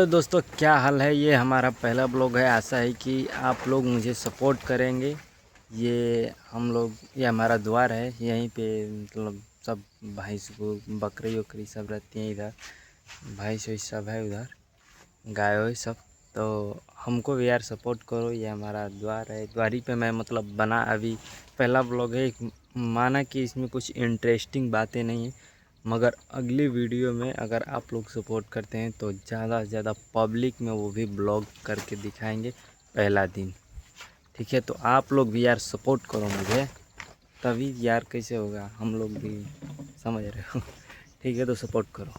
दोस्तों, क्या हाल है। ये हमारा पहला ब्लॉग है। आशा है कि आप लोग मुझे सपोर्ट करेंगे। ये हमारा द्वार है। यहीं पे मतलब सब भैंस को बकरी वकरी सब रहती हैं। इधर भैंस वैस सब है, उधर गाय वाय सब। तो हमको भी यार सपोर्ट करो। ये हमारा द्वार है। द्वारी पे मैं मतलब बना अभी पहला ब्लॉग है। माना कि इसमें कुछ इंटरेस्टिंग बातें नहीं है, मगर अगली वीडियो में अगर आप लोग सपोर्ट करते हैं तो ज़्यादा से ज़्यादा पब्लिक में वो भी ब्लॉग करके दिखाएंगे पहला दिन। ठीक है, तो आप लोग भी यार सपोर्ट करो मुझे, तभी यार कैसे होगा, हम लोग भी समझ रहे हो। ठीक है, तो सपोर्ट करो।